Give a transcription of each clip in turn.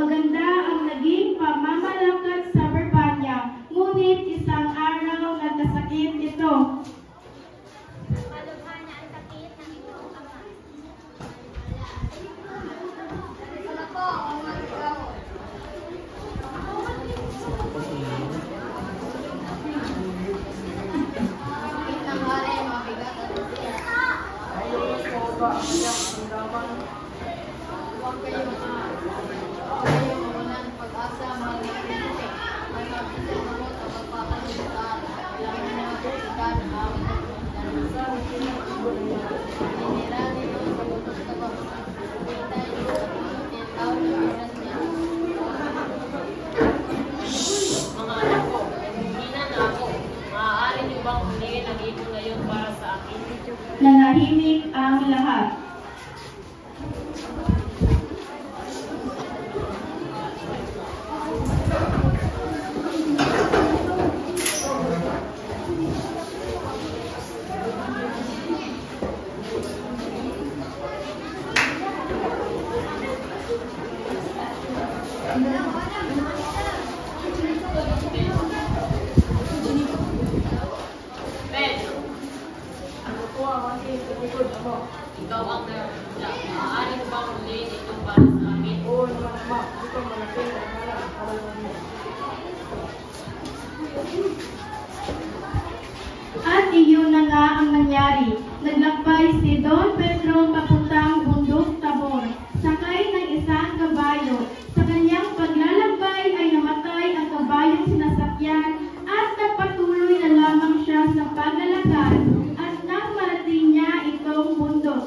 Maganda ang naging pamamalakad sa Barbanya, ngunit isang araw nagkasakit ito. Malubha na ang sakit ng iyong ama. Wala po, ang magaw. Ang hari, mabigat at siya. Huwag kayong mawalan pag-asa, mga Kristiyano. May mabisang mo sa pagpapalimutan. Kailangan na matutukan ang Inirani mo sa butos na ba? Kita ito sa pinutin tao ng oras niya. Mga anak ko, hina na ako. Maaari niyo bang huliin ang ibon ngayon para sa akin? Nanahimik ang lahat. Ben, ikaw ang naranja. Maaari mo bang huliin ito para sa akin? At iyon na nga ang nangyari. Naglakbay si Don Pedro papuntang bundok Tabor, sakay ng isang kabayo. Sa kanyang paglalakbay ay namatay ang kabayong sinasakyan at nagpatuloy na lamang siya sa paglalakad at nang marating niya itong bundok.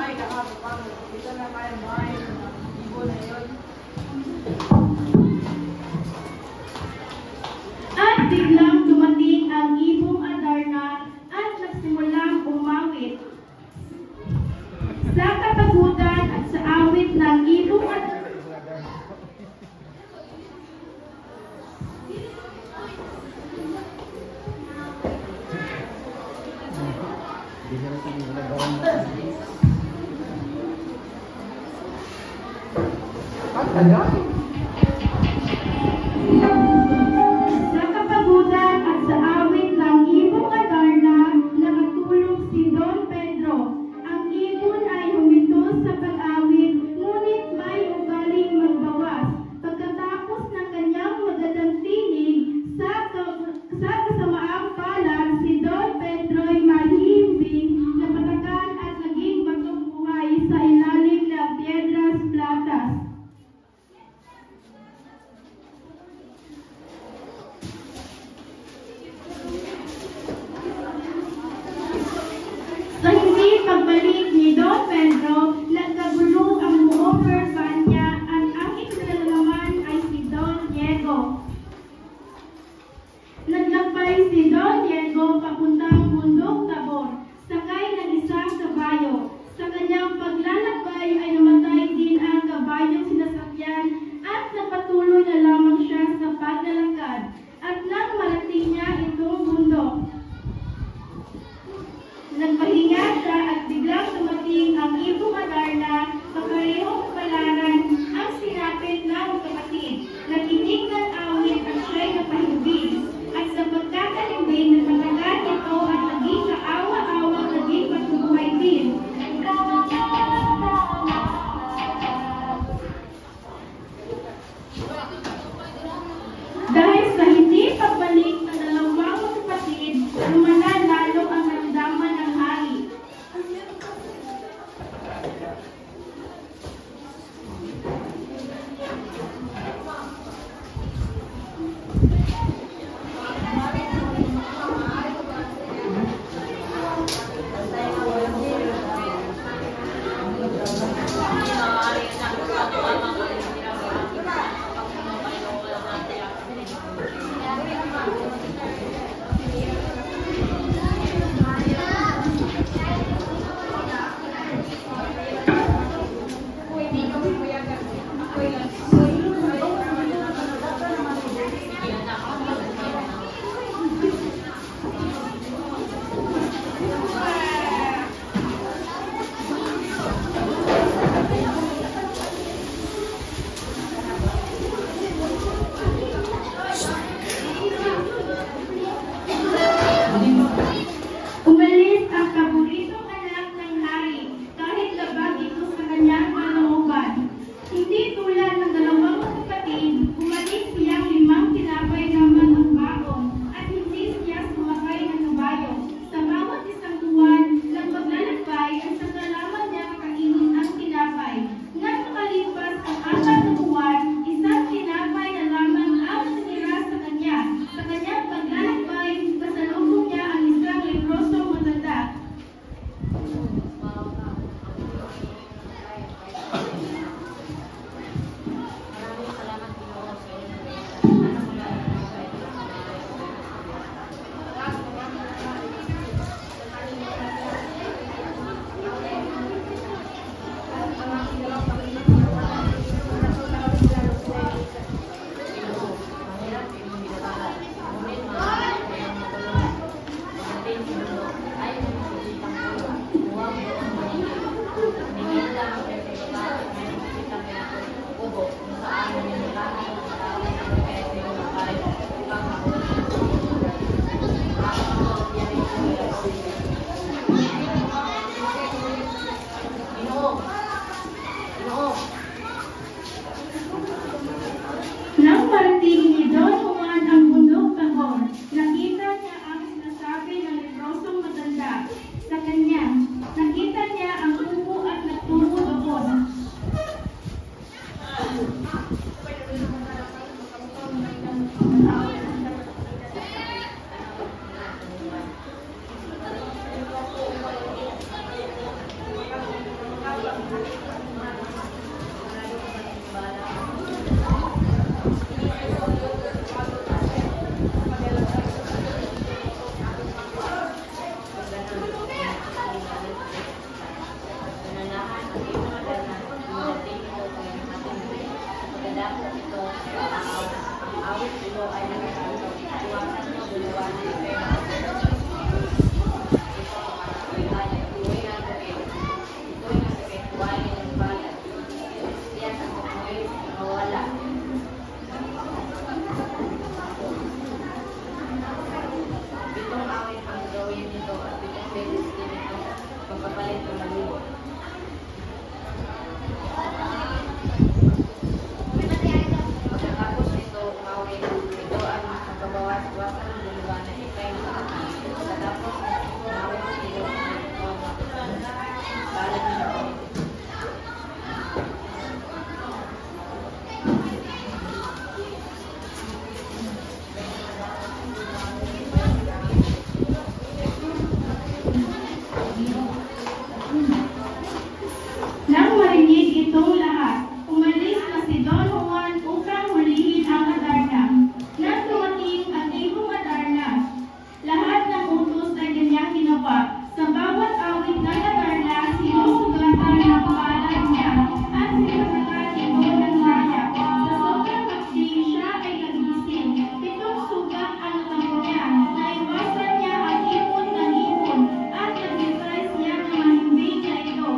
Ay, kakapapang. Ito na kayo bahay ng ibon na yun. At biglang dumating ang ibong Adarna at nagsimulang umawit. Sa katakutan at sa awit ng ibong Adarna, sa kapagutan at sa awit ng ibong Adarna, nakatulog si Don Pedro. Ang ibon ay huminto sa pag-awit, ngunit may ugaling magbawas. Pagkatapos ng kanyang magandang tinig, sa kasamaang palad, si Don Pedro ay mahihimbing, napatakan at naging batong buhay sa ilalim ng Piedras Platas. Inom. Inom. Nang marating ni Don Juan ang bundok Tahor, nakita niya ang sinasabi ng leprosong matanda sa kanya. Nakita niya ang upo at nagtungo doon. Nang marinig itong lahat, umalis na si Don Juan upang hulihin ang Adarna. Nang dumating ang ibong Adarna, lahat ng utos ay kanyang ginawa. Sa bawat awit ng Adarna, sinusugatan ng palad niya at sinasagad ito ng raya. Sa sobrang hapdi, siya ay nagising. Itong sugat ang natamo niya. Naiwasan niya ang ipon ng ipon at nag-reprise niya ng mahimbing na ito.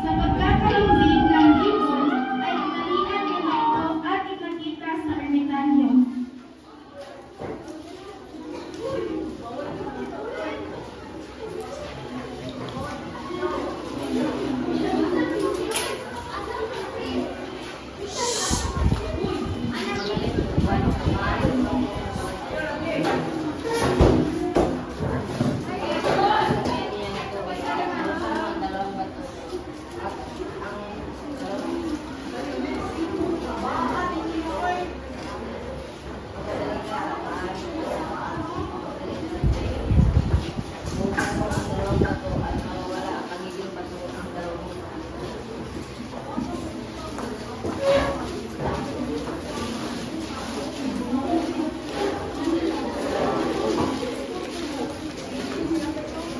Sa pagkakalumbig ng ibon, ay tinalian niya ito at ipakita sa ermitanyo.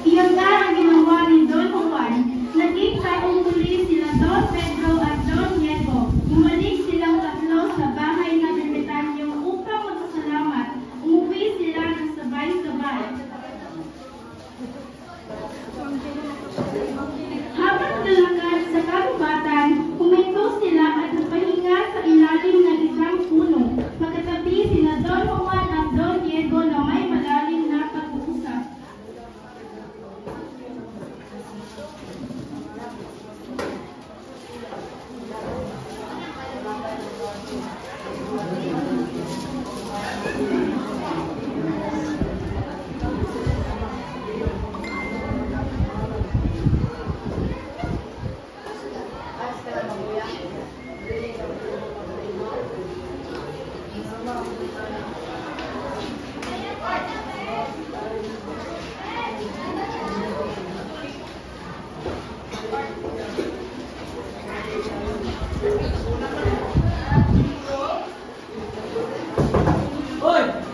Iyon nga ang ginawa ni Don Juan. Naging taong muli sila Don Pedro at Don Diego. Bumalik silang tatlo sa bahay ng ermitanyo upang magpasalamat. Umuwi sila ng sabay-sabay. Habang nalakad sa kagubatan, huminto sila at nagpahinga sa ilalim ng isang puno. Magkatabi sila Don Juan at Don Diego na may malalim na pag-uusap. Hoy!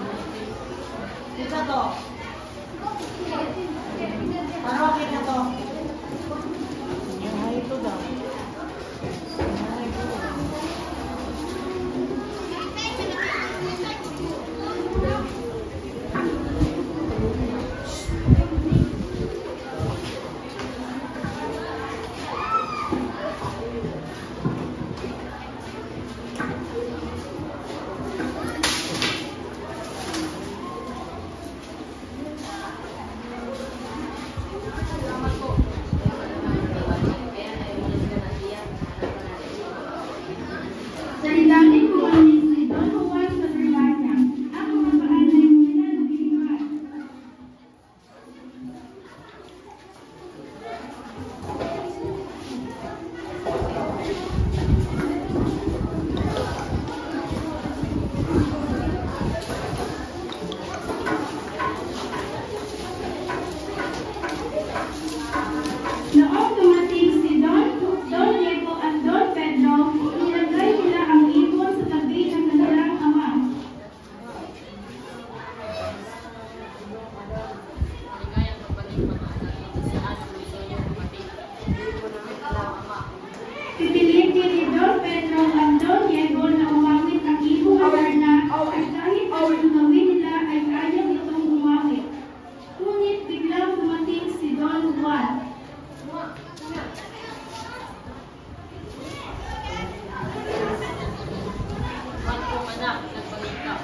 Sa ilalim kumalis si Don Juan sa Birmania. Ang mga paan ay pinalagilihan. Noong dumating si Don Diego at Don Pedro, inilagay nila ang ibon sa tabi ng kanilang ama. Maligayang pagbalik mga anak, saan ang gusto niyo kapatid? Hindi ko namin alam, Ama. Pipilitin ni Don Pedro at Don Diego na umawit ang ibong Adarna at kahit ang gawin nila ay ayaw itong umawit. Ngunit biglang dumating si Don Juan. Man kong anak, nagbalik ka.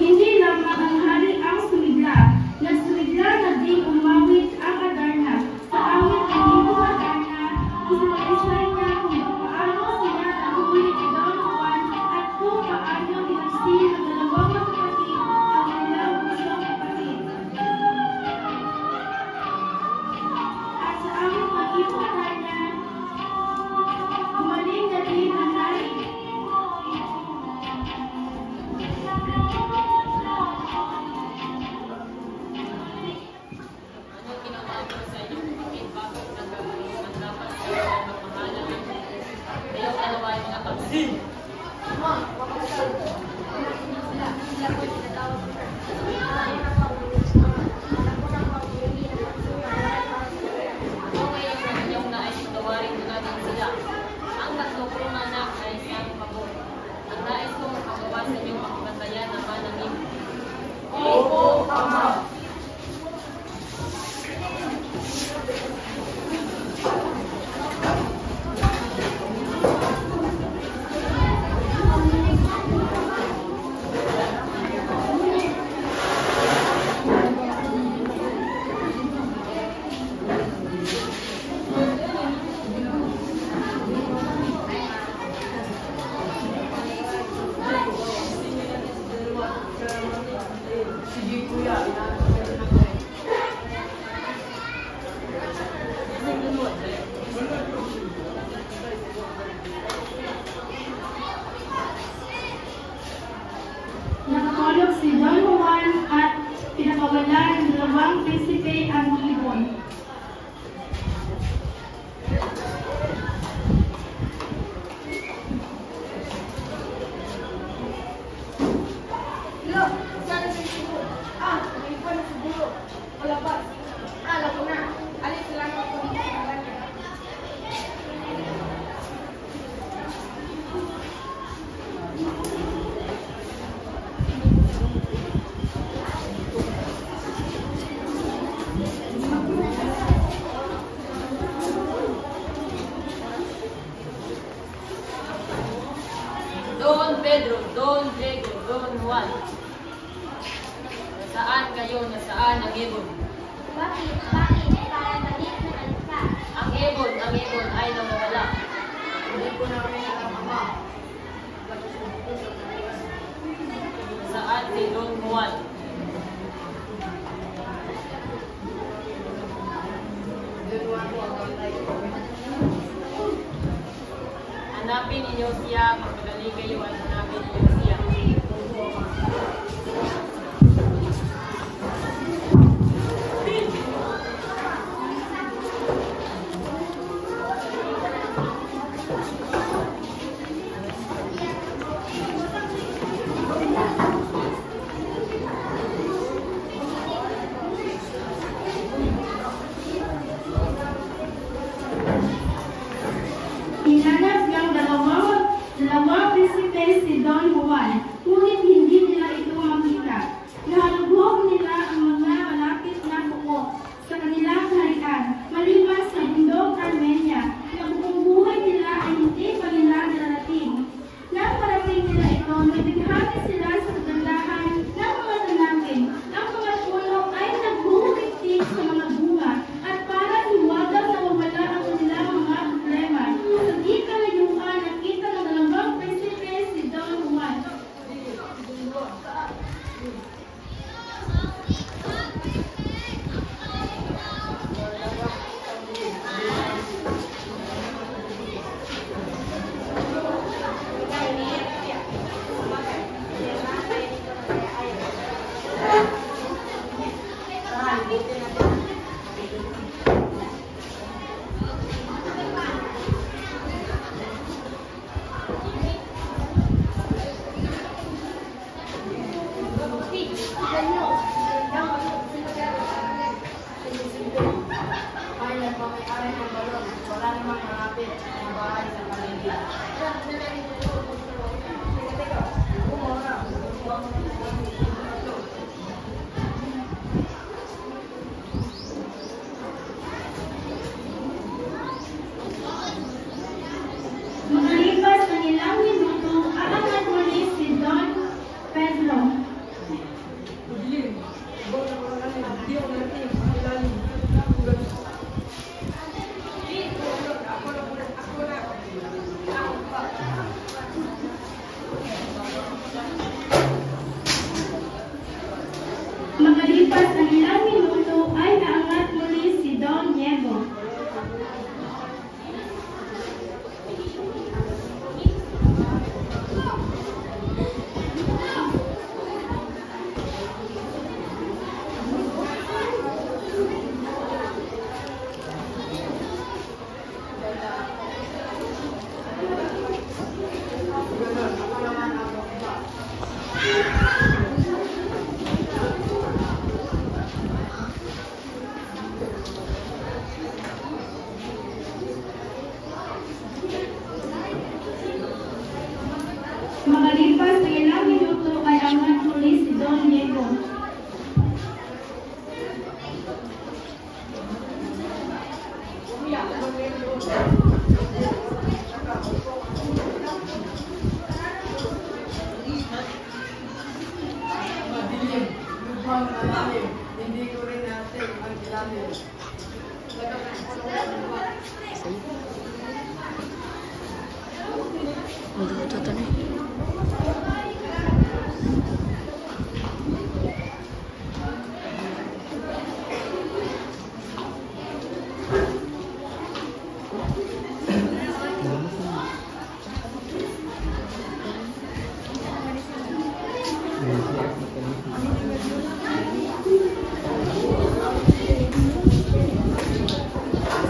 Hindi lamang ang hari ang sumigla, nasumigla na din umawit ang Adarna. Sa awit ng ibong Adarna, isinaysay niya kung paano sila nahuli ni Don Juan at kung paano inasti ng dalawang magkapatid ang kanilang bunsong kapatid. At sa awit ng ibong Adarna, gumaling na din ang hari. Ano ginawa ko sa inyong kapatid? Bakit nagkakaroon ng dapat sa iyo ang magmahalan ng ayaw alawain mga kapatid? Ama, makapasal. Sila ko tinatawag ko. Ako na pag-uwi sa mga. Ako na pag-uwi na pagsuya. Ako ngayon ang inyong nais tawarin mula din sila. Ang tatlo kong anak ay siyang pabor. Ang nais kong makagawa sa inyong makibantayan naman ng inyong. Opo, Ama. Sige, kuya. Inaanap na ko eh. Nakatulog si Don Juan at pinakawala ng dalawang prinsipe ang ibon. Hello, saan sa siguro? May iwan na siguro. Wala ba? Alam ko na. Alis lang ako dito sa kanya. Don Pedro, Don Diego, Don Juan. Nasaan kayo? Nasaan ang ibon? Bakit? Bakit? Para balik na alsa. Ang ibon ay nawawala. Hindi ko namin alam, Ama. Nasaan si Don Juan? Dinuan ko ang tayo. Hanapin ninyo siya, magpadali kayo at hanapin ninyo siya. Hinanap ng dalawang prinsipe si Don Juan, ngunit hindi nila ito Hindi ako natin. Ang ilalim. Ako na. Makalipas ang ilang minuto ay naangat muli si Don Diego. Makalipas ang ilang minuto ay angat muli si Don Diego. Madilim. Lubhang malalim. Hindi ko rin natin ang ilalim.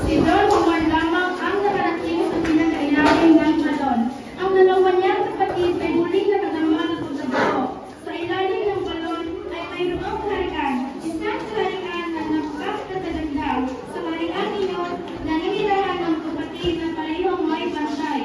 Si Don Juan lamang ang nakarating sa pinakailalim ng balon. Ang dalawa niyang kapatid ay muling nakadama ng pagkabaho. Sa ilalim ng balon ay mayroong harian. Isang harian na napakataganda. Sa harian iyon, naninirahan ng kapatid na parehong may bantay.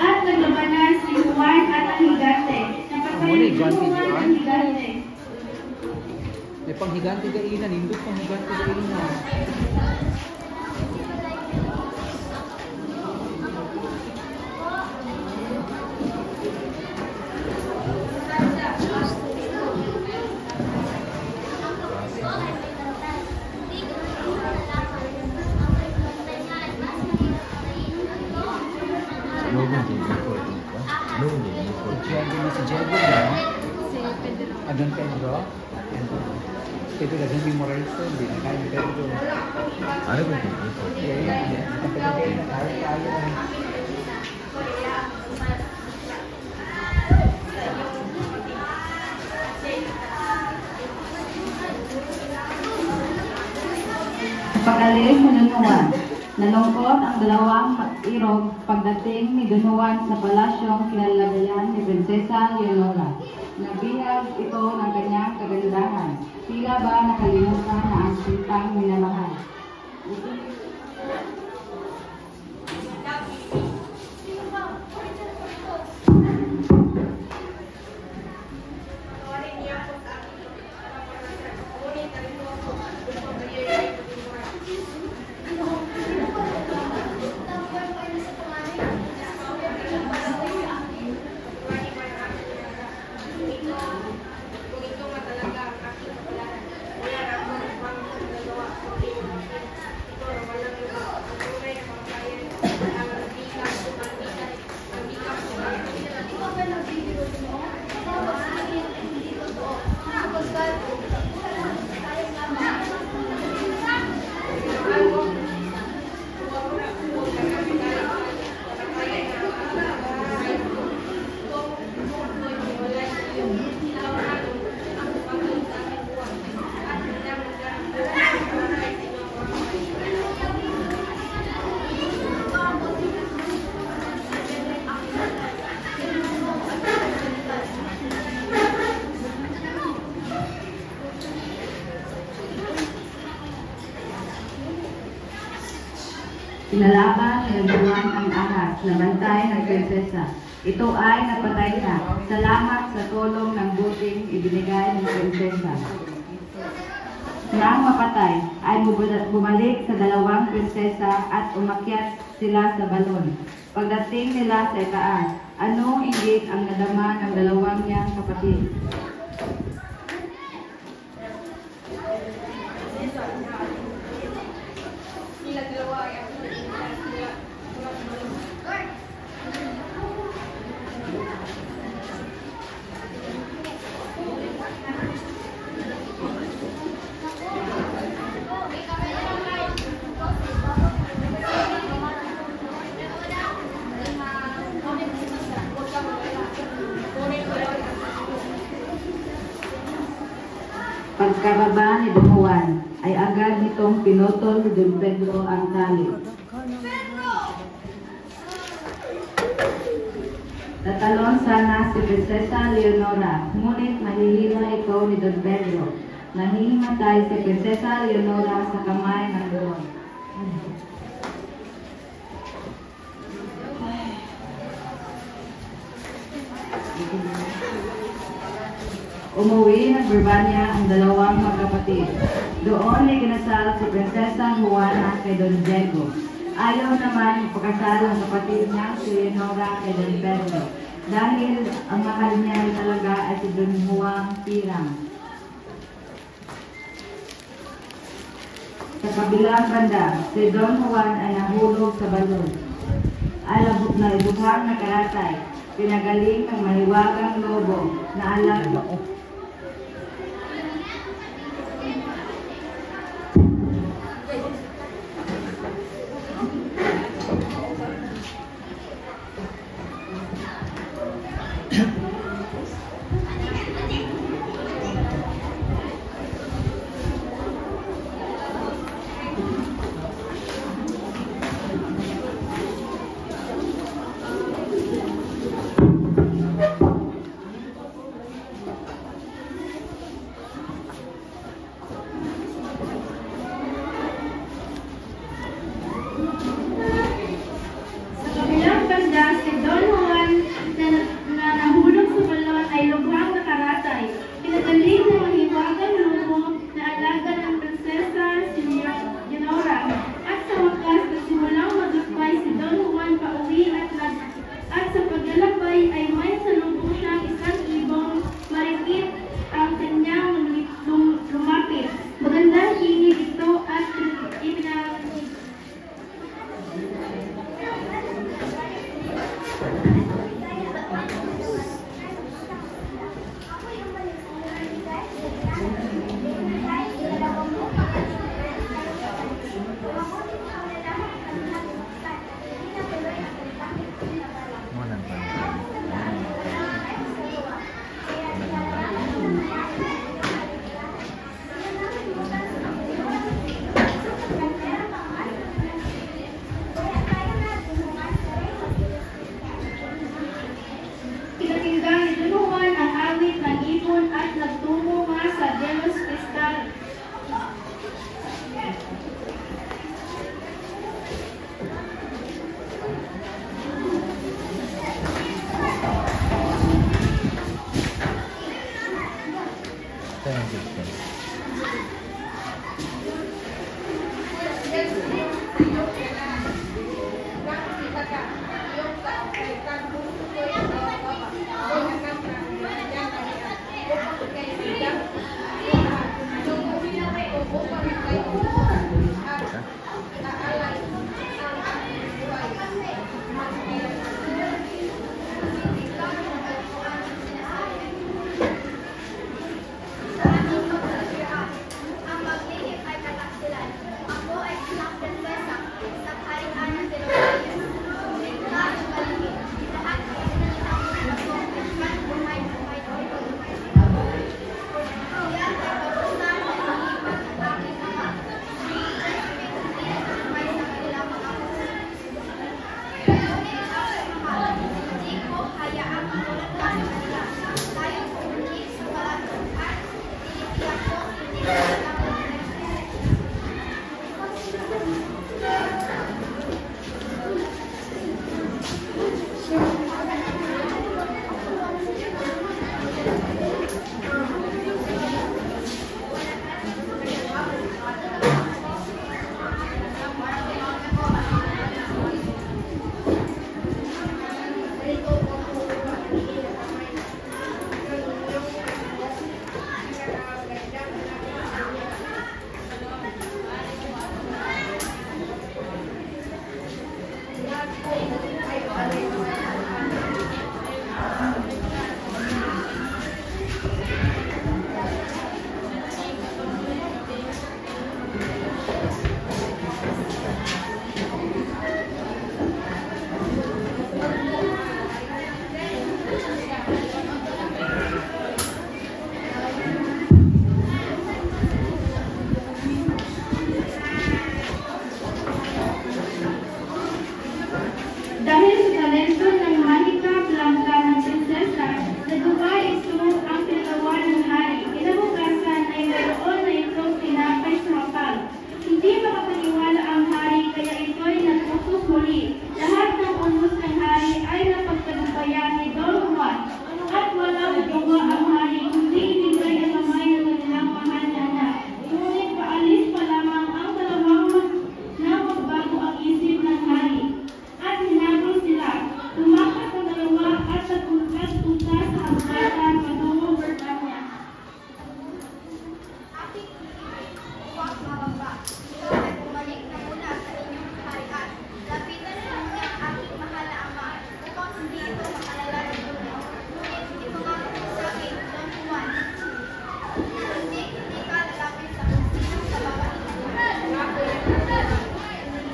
At naglabanan si Juan at ang higante. Napatay ni Juan ang higante. May panghigante gaina, nindot panghigante gaina. Si Diego na. Adon Pedro. Pedro lagi di moral itu di kain Pedro. Ano ba ito? Pagaling mo ni Juan. Nalungkot ang dalawang mag-irog pagdating ni Don Juan sa palasyong kinalagayan ni Prinsesa Leonora. Nabihag ito ng kanyang kagandahan. Tila ba nakalimutan na ang sintang minamahal. Kung ito nga talaga ang aking kapalaran, wala na akong pang nagawa. Sinalabang ni Don Juan ang ahas na bantay ng prinsesa. Ito ay napatay na. Salamat sa tulong ng buting ibinigay ng prinsesa. Nang mapatay, ay bumalik sa dalawang prinsesa at umakyat sila sa balon. Pagdating nila sa itaas, anong inggit ang nadama ng dalawang niyang kapatid? Sila dalawa ay ang sila. Pagkababa ni Don Juan, ay agad nitong pinutol ni Don Pedro ang tali. Tatalon sana si Prinsesa Leonora, ngunit mahihila ito ni Don Pedro. Nahihimatay si Prinsesa Leonora sa kamay ng Don. Umuwi ng Bourbania ang dalawang magkapatid. Doon ay kinasal si Prinsesa Juana kay Don Diego. Ayaw naman ipakasal ang kapatid niya si Leonora kay Don Pedro dahil ang mahal niya talaga ay si Don Juan Pirang. Sa kabilang banda, si Don Juan ay nahulog sa balon. Alabot na ibughang na karatay, pinagaling ng mahiwagang lobo na alam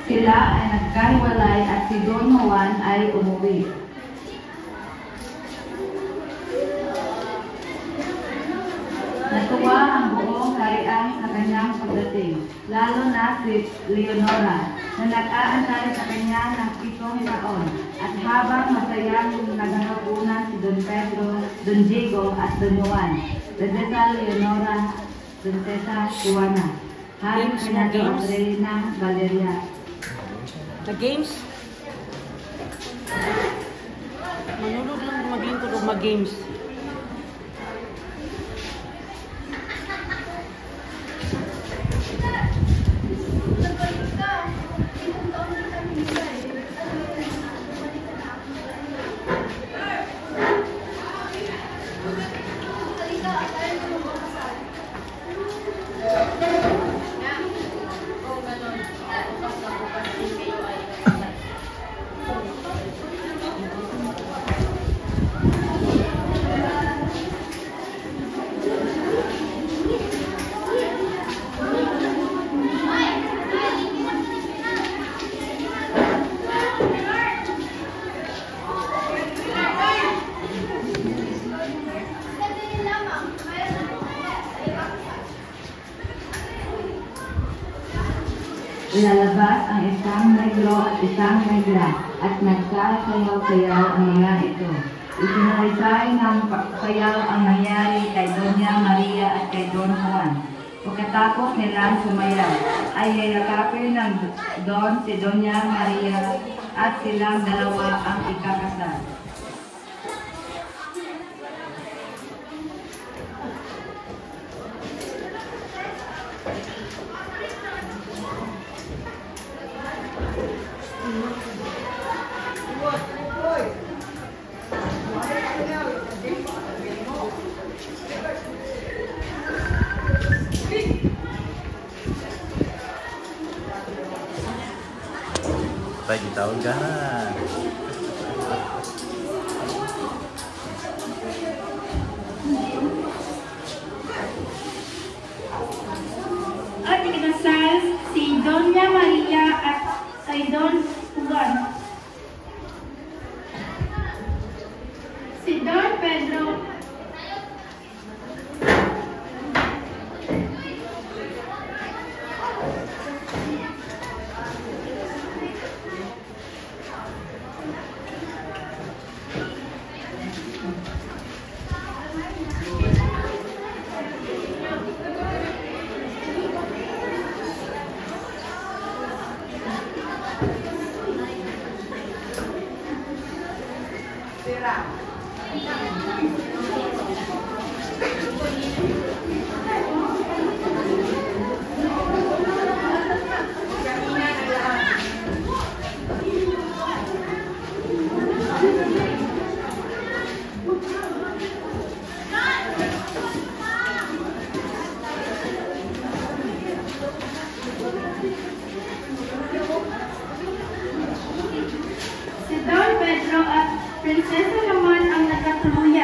Sila ay nagkahiwalay at si Don Juan ay umuwi. Natuwa ang buong harian sa kanyang pagdating, lalo na si Leonora, na nag-aantay sa kanya ng 7 taon. At habang masayang naghahapunan si Don Pedro, Don Diego at Don Juan, Prinsesa Leonora, Prinsesa Juana, Haring Fernando at Reina Valeria. The games? Manunod lang mag-intro o mag-games. Lalabas ang isang negro at isang negra at nagsasayaw-sayaw ang mga ito. Isinalaysay ng sayaw ang nangyari kay Doña Maria at kay Don Juan. Pagkatapos nilang sumayaw, ay yayakapin ng Don si Doña Maria at silang dalawa ang ikakasal. Pagi tahun kan. At ikinasal si Doña Maria at kay Don Juan. Si Don Pedro Prinsesa naman ang nagkatuluyan